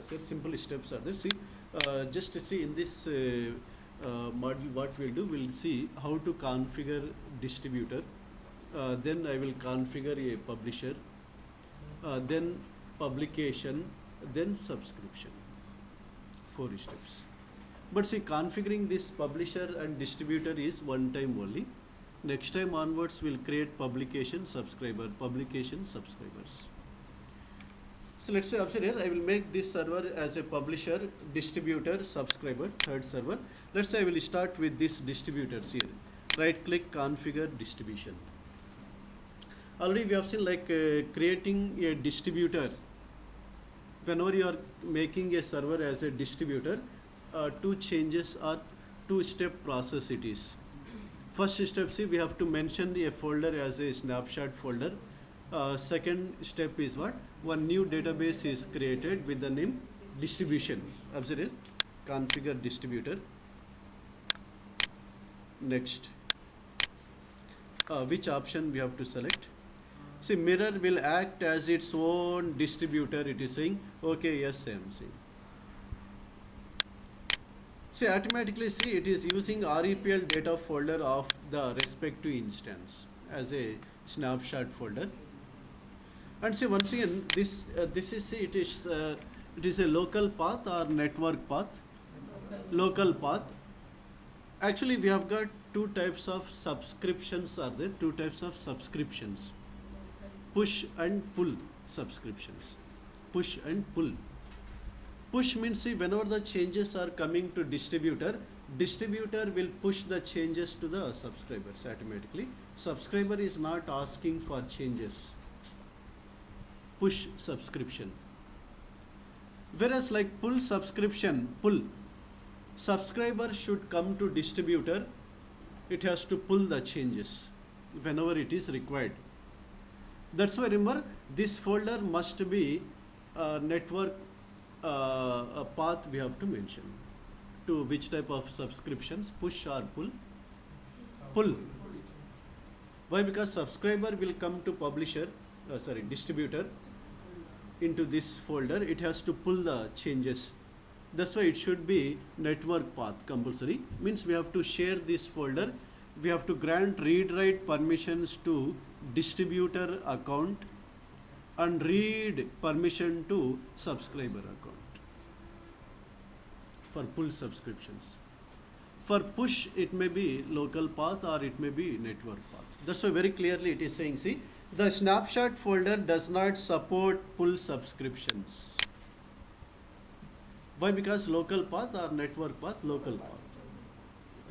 simple steps are there. See, just see in this module what we'll do, we'll see how to configure distributor. Then I will configure a publisher, then publication, then subscription. 4 steps. But see, configuring this publisher and distributor is one time only. Next time onwards, we'll create publication, subscriber, publication, subscribers. So let's say option here, I will make this server as a publisher, distributor, subscriber, third server. Let's say I will start with this distributors here. Right click, configure distribution. Already we have seen like creating a distributor. Whenever you are making a server as a distributor, 2 changes or 2-step process it is. First step, see, we have to mention a folder as a snapshot folder. Second step is what? One new database is created with the name distribution. Observe, configure distributor. Next, which option we have to select? See, mirror will act as its own distributor. It is saying, okay, yes, I am saying. See, automatically, see, it is using REPL data folder of the respective instance as a snapshot folder. And see, once again, this is, see, it is a local path or network path. Local path. Actually, we have got 2 types of subscriptions are there. 2 types of subscriptions. Push and pull subscriptions. Push and pull. Push means, see, whenever the changes are coming to distributor, distributor will push the changes to the subscribers automatically. Subscriber is not asking for changes. Push subscription. Whereas like pull subscription, pull, subscriber should come to distributor, it has to pull the changes whenever it is required. That's why remember, this folder must be network a path we have to mention. To which type of subscriptions, push or pull? Pull. Why? Because subscriber will come to publisher, distributor, into this folder. It has to pull the changes. That's why it should be network path compulsory. Means we have to share this folder. We have to grant read-write permissions to distributor account and read permission to subscriber account for pull subscriptions. For push, it may be local path or it may be network path. That's why very clearly it is saying, see, the snapshot folder does not support pull subscriptions. Why? Because local path or network path, local path.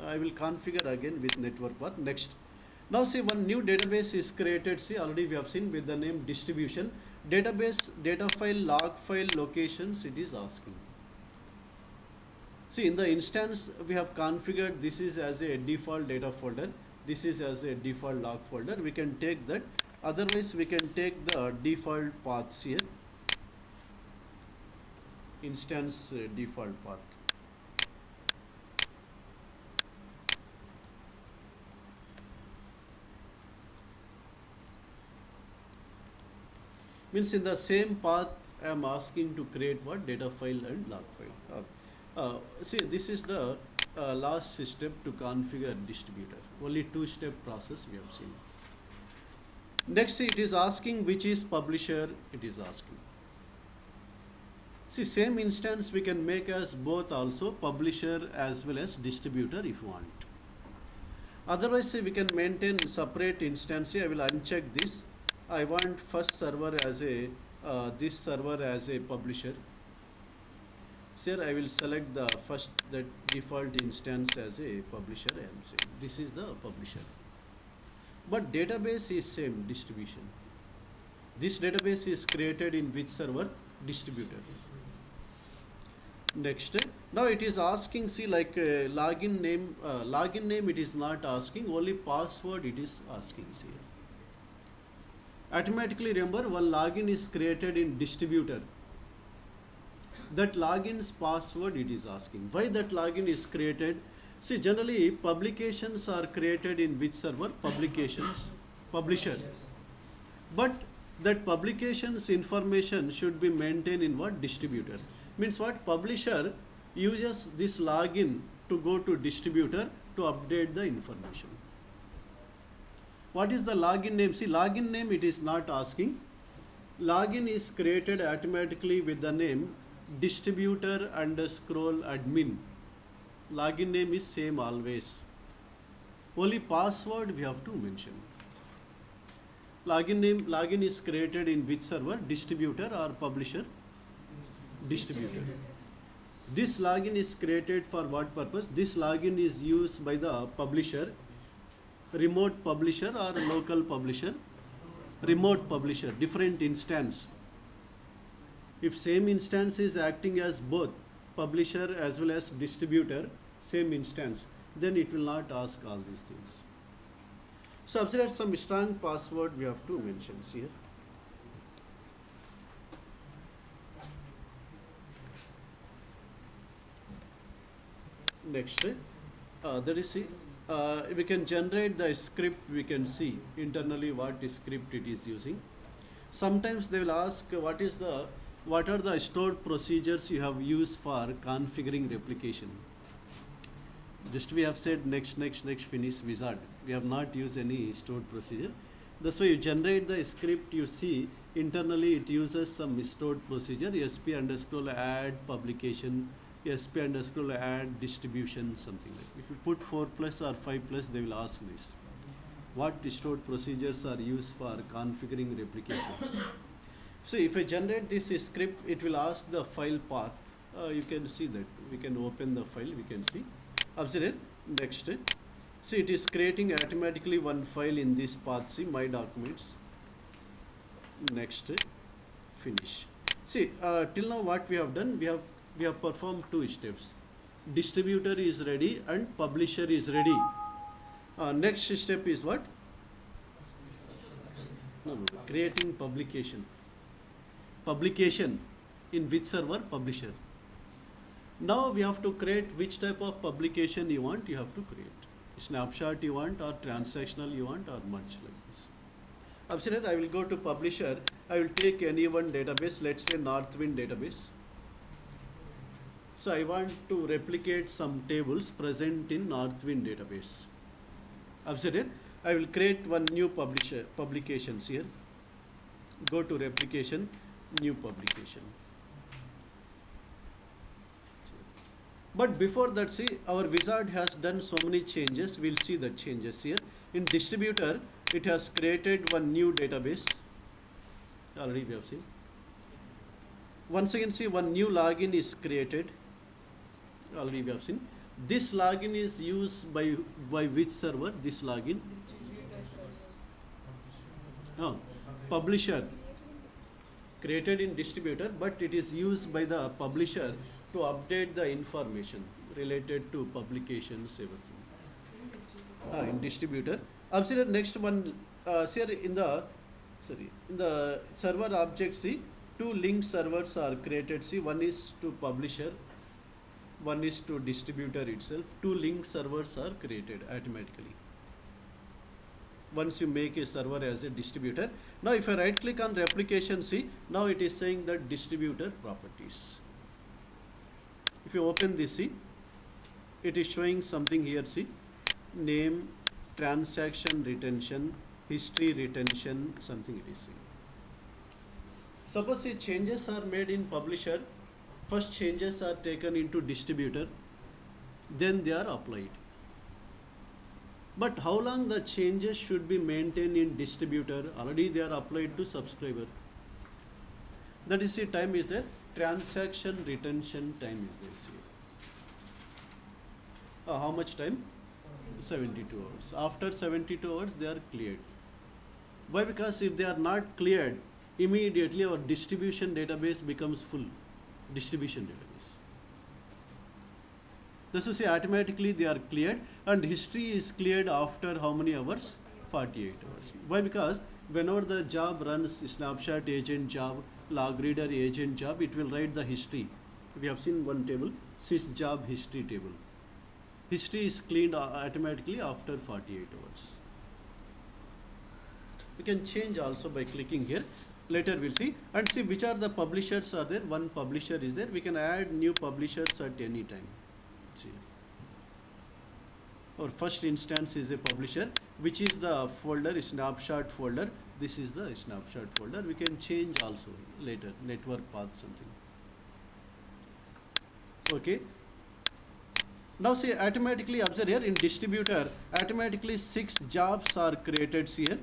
I will configure again with network path. Next. Now see, one new database is created. See, already we have seen with the name distribution. Database, data file, log file, locations, it is asking. See, in the instance we have configured this is as a default data folder. This is as a default log folder. We can take that. Otherwise, we can take the default paths here. Instance default path. Means in the same path I am asking to create what? Data file and log file. See, this is the last step to configure distributor. Only 2-step process we have seen. Next, see, it is asking which is publisher, it is asking. See, same instance we can make as both also, publisher as well as distributor if you want. Otherwise, see, we can maintain separate instance. See, I will uncheck this. I want first server as a, this server as a publisher. Here I will select the first, that default instance as a publisher. I am saying this is the publisher. But database is same, distribution. This database is created in which server? Distributor. Next, now it is asking, see, like login name it is not asking, only password it is asking. See, automatically remember, one login is created in distributor. That login's password it is asking. Why that login is created? See, generally publications are created in which server? Publications, publisher. But that publications information should be maintained in what? Distributor. Means what? Publisher uses this login to go to distributor to update the information. What is the login name? See, login name it is not asking. Login is created automatically with the name distributor underscore admin. Login name is same always. Only password we have to mention. Login is created in which server? Distributor or publisher? Distributor. This login is created for what purpose? This login is used by the publisher, remote publisher or local publisher. Remote publisher, different instance. If same instance is acting as both publisher as well as distributor, same instance, then it will not ask all these things. So observe some strong password we have to mention here. Next, that is see, we can generate the script, we can see internally what script it is using. Sometimes they will ask what are the stored procedures you have used for configuring replication. Just we have said next finish wizard. We have not used any stored procedure. That's why you generate the script, you see internally it uses some stored procedure, sp underscore add publication, sp underscore add distribution, something like. If you put 4 plus or 5 plus, they will ask this. What stored procedures are used for configuring replication? So if I generate this script, it will ask the file path. You can see that. We can open the file, we can see. Observe, next. See, it is creating automatically one file in this path, see, my documents. Next, finish. See, till now what we have done, we have performed 2 steps. Distributor is ready and publisher is ready. Next step is what? No, creating publication. Publication in which server? Publisher. Now we have to create which type of publication you want, you have to create. Snapshot you want or transactional you want or much like this. Observe, I will go to publisher. I will take any one database, let's say Northwind database. So I want to replicate some tables present in Northwind database. Observe, I will create one new publications here. Go to replication, new publication. But before that, see, our wizard has done so many changes. We'll see the changes here. In distributor, it has created one new database. Already we have seen. Once again, see, one new login is created. Already we have seen. This login is used by which server? This login? Publisher. Created in distributor, but it is used by the publisher to update the information related to publications, everything. In distributor. Observe next one. Here in the server object, see, 2 link servers are created. See, one is to publisher, one is to distributor itself. 2 link servers are created automatically once you make a server as a distributor. Now if I right click on replication, see, now it is saying that distributor properties. If you open this, see, it is showing something here, see, name, transaction retention, history retention, something it is saying. Suppose see, changes are made in publisher, first changes are taken into distributor, then they are applied. But how long the changes should be maintained in distributor? Already they are applied to subscriber. That is the time is there. Transaction retention time is there. How much time? 72 hours. After 72 hours, they are cleared. Why? Because if they are not cleared, immediately our distribution database becomes full. Distribution database. Thus, you see, automatically they are cleared, and history is cleared after how many hours? 48 hours. Why? Because whenever the job runs snapshot agent job, log reader agent job, it will write the history. We have seen one table, sys job history table. History is cleaned automatically after 48 hours. You can change also by clicking here. Later we'll see and see which are the publishers are there. One publisher is there. We can add new publishers at any time. See, our first instance is a publisher, which is the folder snapshot folder. This is the snapshot folder. We can change also later, network path something. Okay. Now see, automatically observe here in distributor, automatically 6 jobs are created here.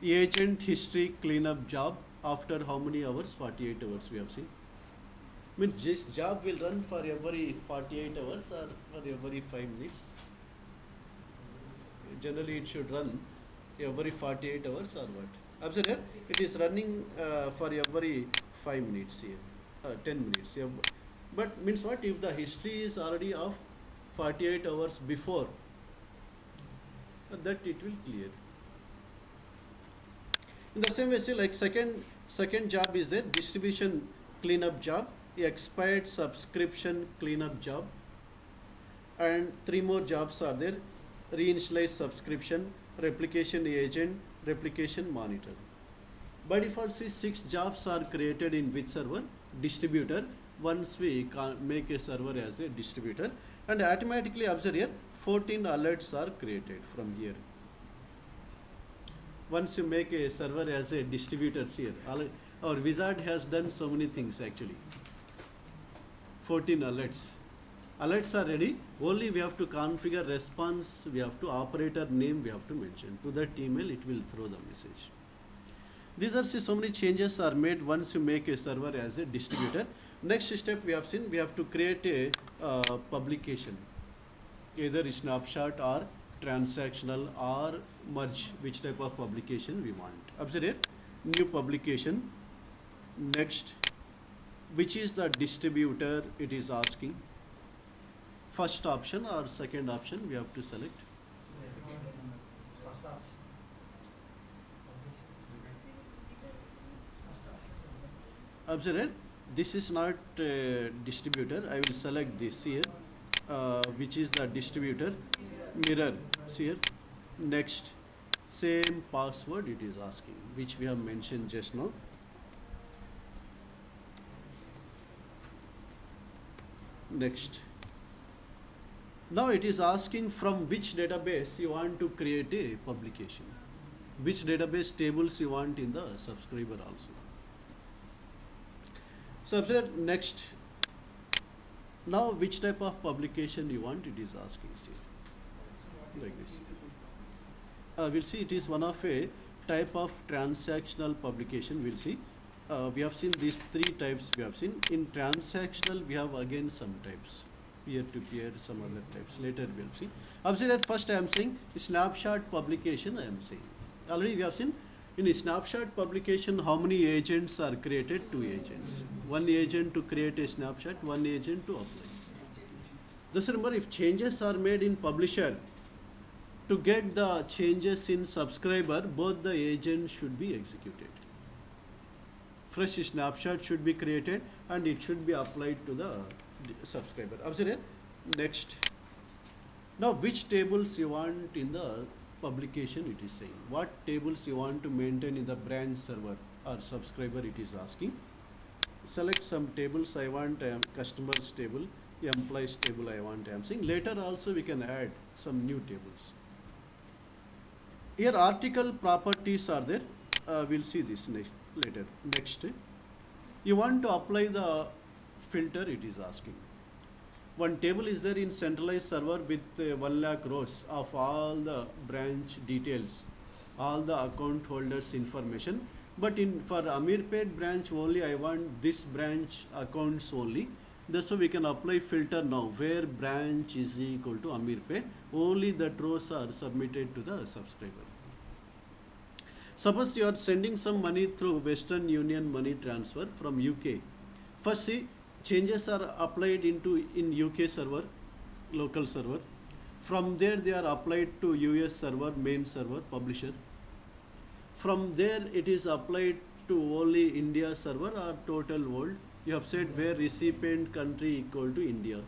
Agent history cleanup job after how many hours? 48 hours we have seen. Means this job will run for every 48 hours or for every 5 minutes. Generally it should run every 48 hours or what? Observe here, it is running for every 5 minutes here, 10 minutes. But means what? If the history is already of 48 hours before, that it will clear. In the same way, see, like second job is there, distribution cleanup job, expired subscription cleanup job, and 3 more jobs are there, reinitialize subscription, replication agent, replication monitor. By default, see, 6 jobs are created in which server? Distributor. Once we make a server as a distributor, and automatically observe here 14 alerts are created from here. Once you make a server as a distributor here, our wizard has done so many things actually. 14 alerts. Alerts are ready. Only we have to configure response. We have to operator name. We have to mention to that email. It will throw the message. These are so many changes are made once you make a server as a distributor. Next step we have seen, we have to create a publication, either snapshot or transactional or merge, which type of publication we want. Observe it, new publication. Next, which is the distributor it is asking. First option or second option we have to select. Observe it, this is not distributor. I will select this here, which is the distributor. Mirror here. Next, same password it is asking, which we have mentioned just now. Next, now it is asking from which database you want to create a publication, which database tables you want in the subscriber also. So next, now which type of publication you want, it is asking here, like this. We'll see it is one of a type of transactional publication. We'll see. We have seen these 3 types we have seen. In transactional, we have again some types, peer-to-peer, some other types. Later we'll see. Observe that first I am saying snapshot publication. I am saying already we have seen. In a snapshot publication, how many agents are created? 2 agents. 1 agent to create a snapshot, 1 agent to apply. Just remember, if changes are made in publisher, to get the changes in subscriber, both the agents should be executed. Fresh snapshot should be created and it should be applied to the subscriber. Observe it. Next. Now, which tables you want in the publication, it is saying. What tables you want to maintain in the branch server or subscriber, it is asking. Select some tables. I want customers table, employees table I want, I am saying. Later also we can add some new tables. Here article properties are there. We'll see this later. Next, you want to apply the filter, it is asking. One table is there in centralized server with 1 lakh rows of all the branch details, all the account holders information. But for Ameerpet branch only, I want this branch accounts only. That's why we can apply filter now, where branch is equal to Ameerpet. Only that rows are submitted to the subscriber. Suppose you are sending some money through Western Union money transfer from UK. First see, changes are applied in UK server, local server. From there they are applied to US server, main server, publisher. From there it is applied to only India server or total world. You have said where recipient country equal to India.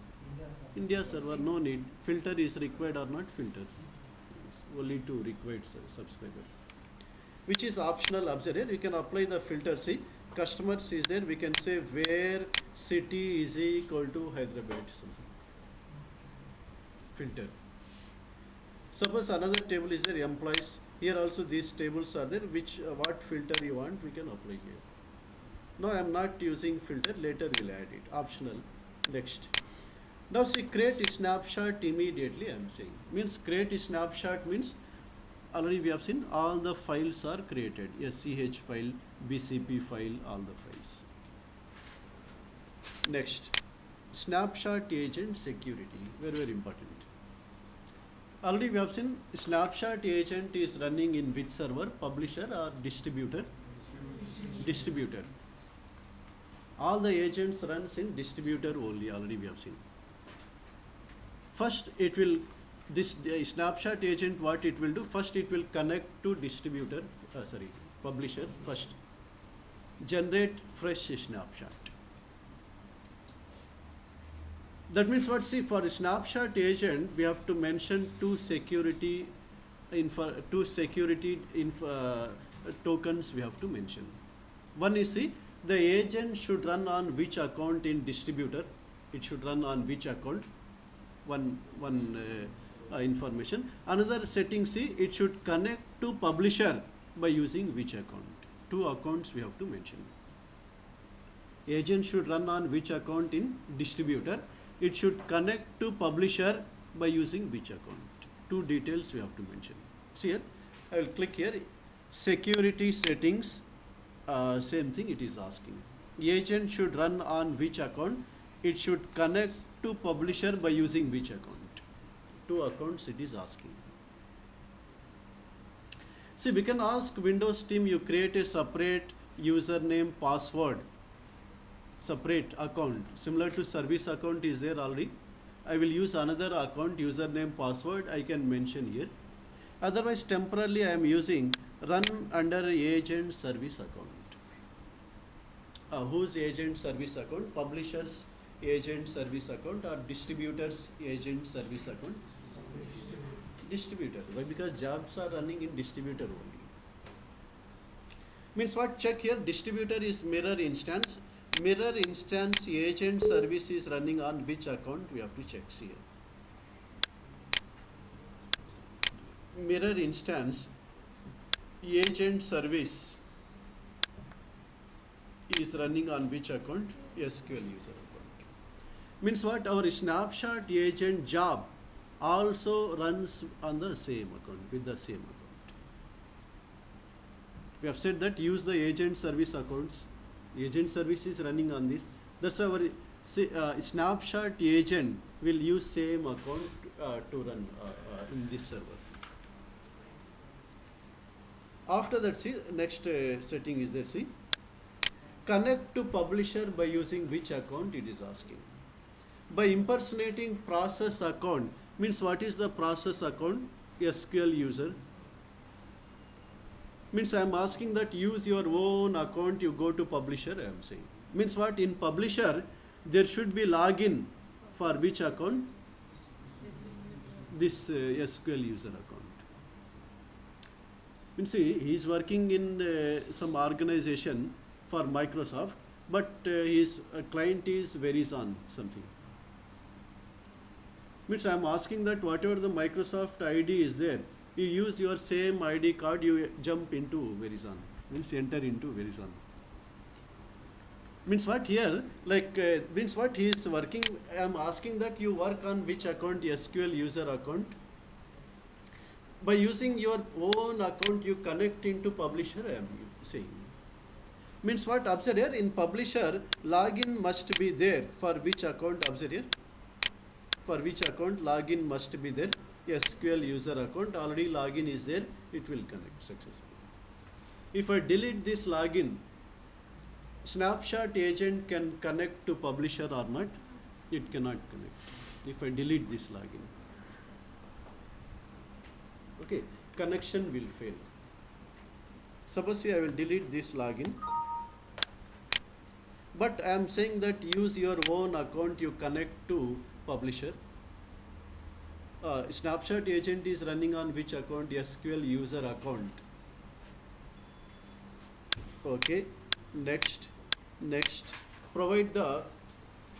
India server, no need. Filter is required or not filter. It's only to required subscriber. which is optional. Observe here, you can apply the filter. See, customers is there, we can say where city is equal to Hyderabad, something. Filter. Suppose another table is there, employees. Here also these tables are there, which what filter you want, we can apply here. No, I am not using filter, later we'll add it, optional. Next. Now see, create a snapshot immediately, I am saying. Means create a snapshot means, already we have seen all the files are created. SCH file, BCP file, all the files. Next, snapshot agent security, very, very important. Already we have seen snapshot agent is running in which server, publisher or distributor? Distributor. All the agents runs in distributor only, already we have seen. First it will, this snapshot agent, what it will do, first it will connect to distributor, publisher first, generate fresh snapshot. That means what, see, for a snapshot agent we have to mention two security tokens we have to mention. One is, see, the agent should run on which account in distributor, it should run on which account, one information. Another setting, see, it should connect to publisher by using which account. Two accounts we have to mention. Agent should run on which account in distributor, it should connect to publisher by using which account. Two details we have to mention. See here, I will click here, security settings, same thing it is asking. Agent should run on which account, it should connect to publisher by using which account. Two accounts it is asking. See, we can ask Windows team, you create a separate username, password, separate account, similar to service account is there already. I will use another account, username, password, I can mention here. Otherwise, temporarily I am using run under agent service account. Whose agent service account? Publishers agent service account or distributors agent service account? Distributor. Why? Because jobs are running in distributor only. Means what? Check here, distributor is mirror instance. Mirror instance agent service is running on which account, we have to check here. Mirror instance agent service is running on which account? SQL user account. Means what? Our snapshot agent job also runs on the same account, with the same account. We have said that use the agent service accounts. Agent service is running on this. That's our snapshot agent will use same account to run in this server. After that, see, next setting is there, see, connect to publisher by using which account it is asking. By impersonating process account, means what is the process account? SQL user. Means I am asking that use your own account, you go to publisher, I am saying. Means what? In publisher, there should be login for which account? This SQL user account. Means see, he is working in some organization for Microsoft, but his client is Verizon something. Means I am asking that whatever the Microsoft ID is there, you use your same ID card, you jump into Verizon, means enter into Verizon. Means what here, like, means what he is working, I am asking that you work on which account? SQL user account. By using your own account, you connect into publisher, I am saying. Means what? Observe here, in publisher, login must be there. For which account? Observe here. For which account login must be there? SQL user account, already login is there, it will connect successfully. If I delete this login, snapshot agent can connect to publisher or not? It cannot connect if I delete this login. Okay, connection will fail. Suppose I will delete this login, but I am saying that use your own account, you connect to publisher. Snapshot agent is running on which account? SQL user account. Okay, next, next, provide the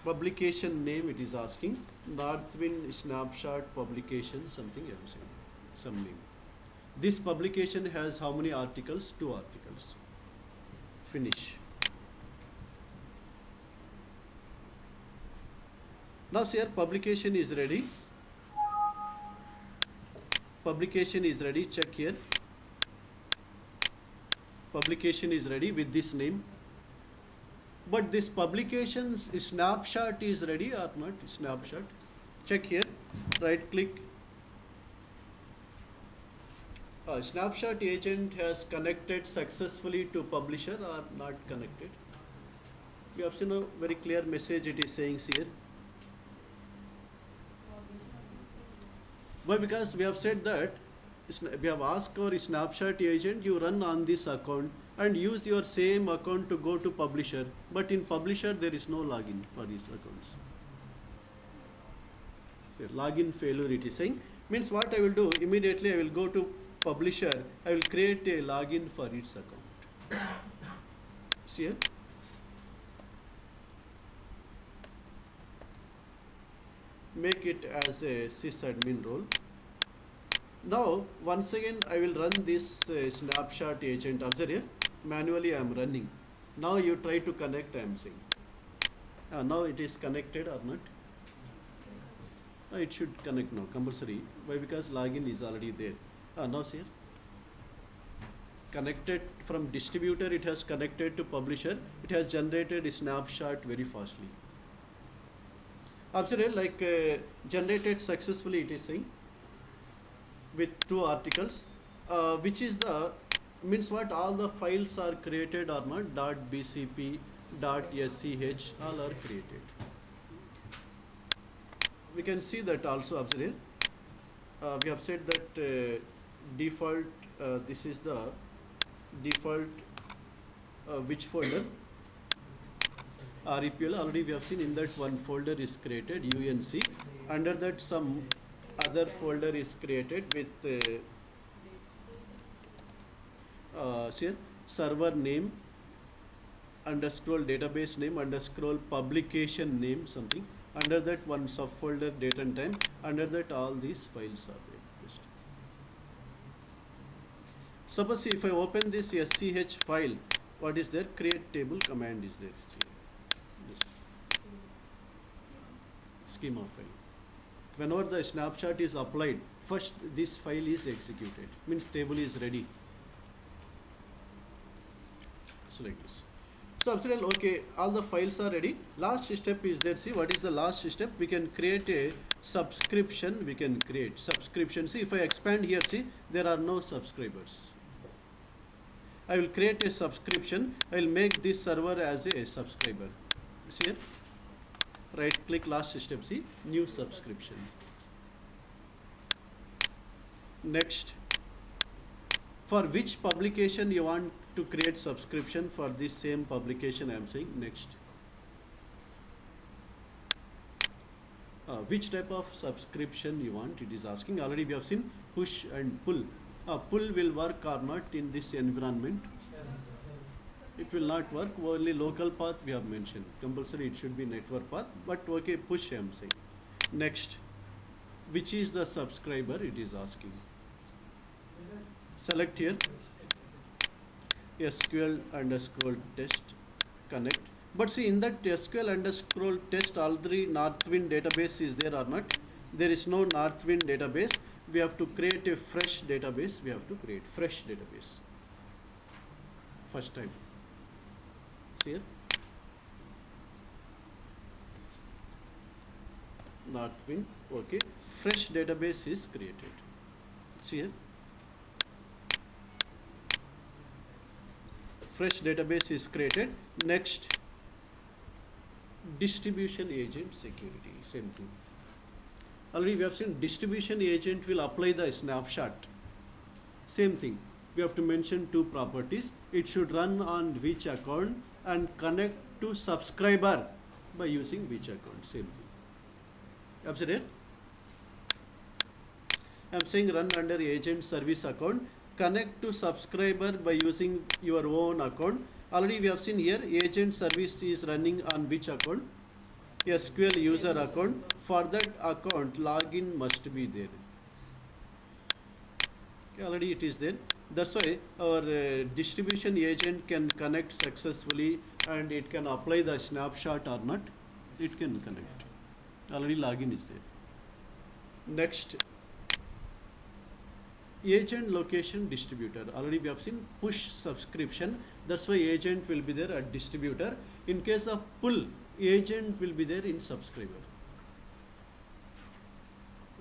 publication name. It is asking Northwind snapshot publication, something I am saying, some name. This publication has how many articles? 2 articles. Finish. Now see here, publication is ready. Publication is ready. Check here. Publication is ready with this name. But this publication's snapshot is ready or not? Snapshot. Check here. Right click. Snapshot agent has connected successfully to publisher or not connected. We have seen a very clear message it is saying here. Why? Because we have said that we have asked our snapshot agent, you run on this account and use your same account to go to publisher. But in publisher there is no login for these accounts. So login failure it is saying. Means what I will do, immediately I will go to publisher, I will create a login for its account. See here? Make it as a sysadmin role. Now once again I will run this snapshot agent. Observe here, manually I am running. Now you try to connect, I am saying. Now it is connected or not? It should connect now, compulsory. Why? Because login is already there. Now see here. Connected from distributor, it has connected to publisher. It has generated a snapshot very fastly. Observe, like generated successfully, it is saying, with 2 articles, which is the, means what, all the files are created or not, .bcp, .sch, all are created. We can see that also. Observe here. We have said that default, this is the default which folder? REPL. Already we have seen in that one folder is created, UNC. Under that some other folder is created with here, server name, underscore database name, underscore publication name, something. Under that one subfolder date and time. Under that all these files are there. Suppose if I open this SCH file, what is there? Create table command is there. This schema file. Whenever the snapshot is applied, first this file is executed. Means table is ready. So like this. So absolutely okay, all the files are ready. Last step is there. See, what is the last step? We can create a subscription. We can create subscription. See, if I expand here, see, there are no subscribers. I will create a subscription. I will make this server as a subscriber. See here? Right click, last step, see, new subscription. Next, for which publication you want to create subscription? For this same publication I am saying. Next, which type of subscription you want, it is asking. Already we have seen push and pull. Pull will work or not in this environment? It will not work. Only local path we have mentioned. Compulsory it should be network path, but okay, push I am saying. Next, which is the subscriber, it is asking. Select here SQL underscore test connect. But see, in that SQL underscore test, already Northwind database is there or not? There is no Northwind database. We have to create a fresh database. We have to create fresh database. First time. See here. Northwind. Okay. Fresh database is created. See here. Fresh database is created. Next, distribution agent security. Same thing. Already we have seen distribution agent will apply the snapshot. Same thing. We have to mention 2 properties. It should run on which account and connect to subscriber by using which account. Same thing. Observe here. I am saying run under agent service account. Connect to subscriber by using your own account Already we have seen here agent service is running on which account? SQL user account. For that account, login must be there. Okay, already it is there. That's why our distribution agent can connect successfully and it can apply the snapshot or not. It can connect. Already login is there. Next, agent location distributor. Already we have seen push subscription. That's why agent will be there at distributor. In case of pull, agent will be there in subscriber.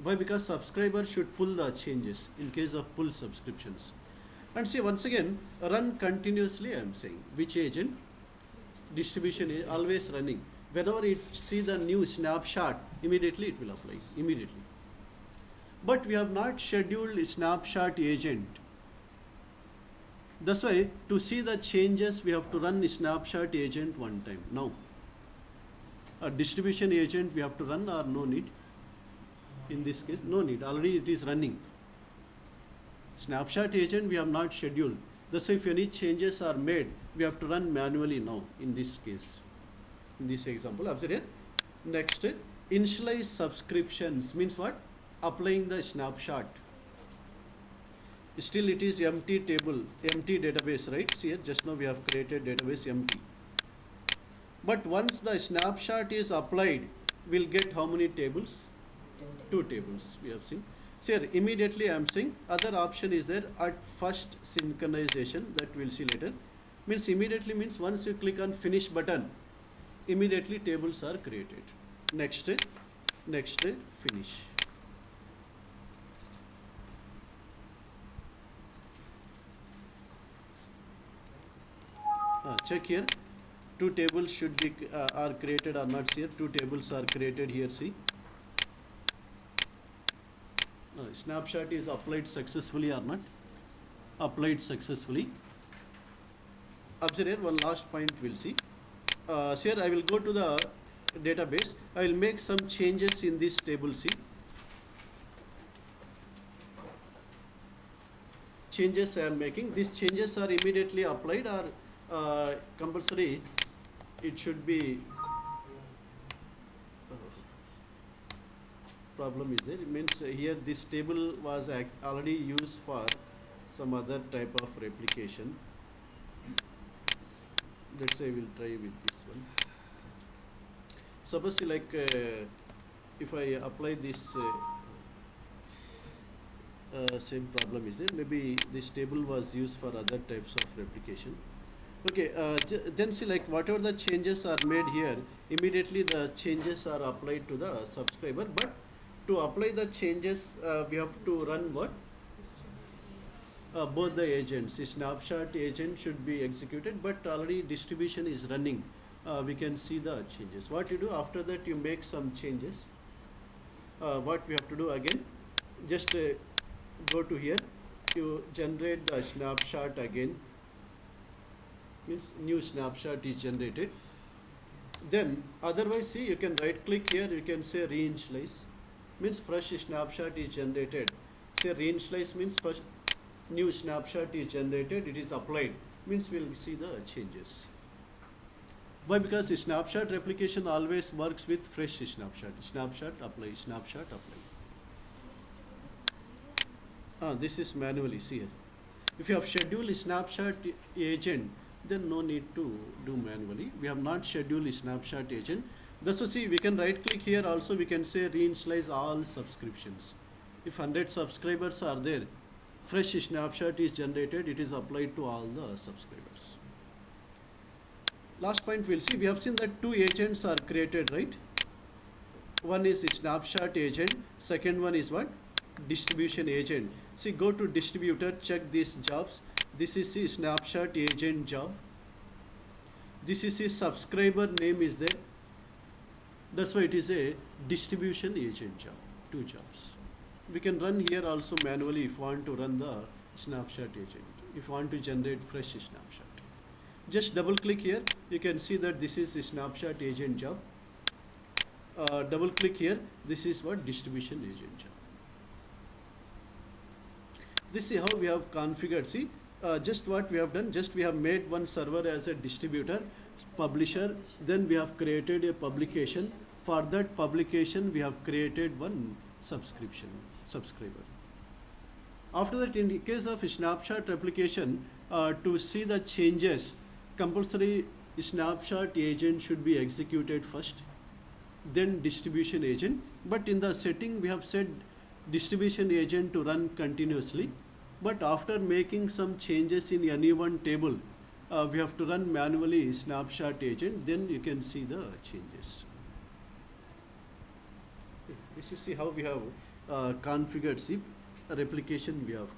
Why? Because subscriber should pull the changes in case of pull subscriptions. And see, once again, run continuously. I am saying which agent? Distribution is always running. Whenever it see the new snapshot, immediately it will apply. Immediately. But we have not scheduled snapshot agent. That's why to see the changes, we have to run snapshot agent one time. Now, a distribution agent we have to run or no need? In this case, no need. Already it is running. Snapshot agent we have not scheduled. Thus, if any changes are made, we have to run manually now in this case. In this example, observe here. Next, initialize subscriptions means what? Applying the snapshot. Still it is empty table, empty database, right? See here, just now we have created database empty. But once the snapshot is applied, we'll get how many tables? 2 tables we have seen. See here, immediately I am saying other option is there at first synchronization, that we'll see later. Means immediately means once you click on finish button, immediately tables are created. Next, finish. Check here, 2 tables should be are created or not. Here 2 tables are created here. See, snapshot is applied successfully or not? Applied successfully. Observe here, one last point we'll see. Here I will go to the database. I will make some changes in this table. See, changes I am making. These changes are immediately applied or compulsory? It should be. Problem is there. It means here this table was already used for some other type of replication. Let's say we'll try with this one. Suppose like if I apply this same problem is there. Maybe this table was used for other types of replication. Okay, then see like whatever the changes are made here, immediately the changes are applied to the subscriber. But to apply the changes, we have to run what? Both the agents. Snapshot agent should be executed, but already distribution is running. We can see the changes. What you do after that, you make some changes. What we have to do again? Just go to here. You generate the snapshot again. Means new snapshot is generated. Then otherwise, see, you can right click here. You can say reinitialize. Means fresh snapshot is generated. Say reinitialize means first new snapshot is generated, it is applied. Means we'll see the changes. Why? Because the snapshot replication always works with fresh snapshot. Snapshot apply, snapshot apply. This is manually, see here. If you have scheduled a snapshot agent, then no need to do manually. We have not scheduled a snapshot agent. Thus, see, we can right click here also, we can say reinitialize all subscriptions. If 100 subscribers are there, fresh snapshot is generated, it is applied to all the subscribers. Last point we'll see, we have seen that 2 agents are created, right? One is a snapshot agent, second one is what? Distribution agent. See, go to distributor, check these jobs. This is a snapshot agent job. This is a subscriber name is there. That's why it is a distribution agent job, 2 jobs. We can run here also manually if you want to run the snapshot agent, if you want to generate fresh snapshot. Just double click here, you can see that this is a snapshot agent job. Double click here, this is what? Distribution agent job. This is how we have configured. See, just what we have done, just we have made one server as a distributor, publisher, then we have created a publication. For that publication, we have created one subscriber. After that, in the case of snapshot replication, to see the changes, compulsory snapshot agent should be executed first, then distribution agent. But in the setting, we have set distribution agent to run continuously. But after making some changes in any one table, we have to run manually snapshot agent, then you can see the changes. This is see how we have configured, see replication we have